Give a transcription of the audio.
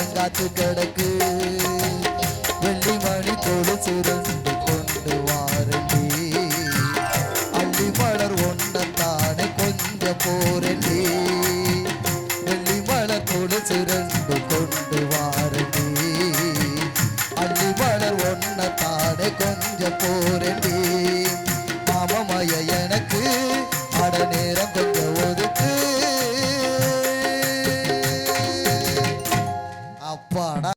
உலகம் காத்து கிடக்கு வெள்ளி மணி கொடு சிறந்து கொண்டு வாரண்டி அள்ளி மலர் ஒன்னத்தானே கொஞ்சம் போரண்டி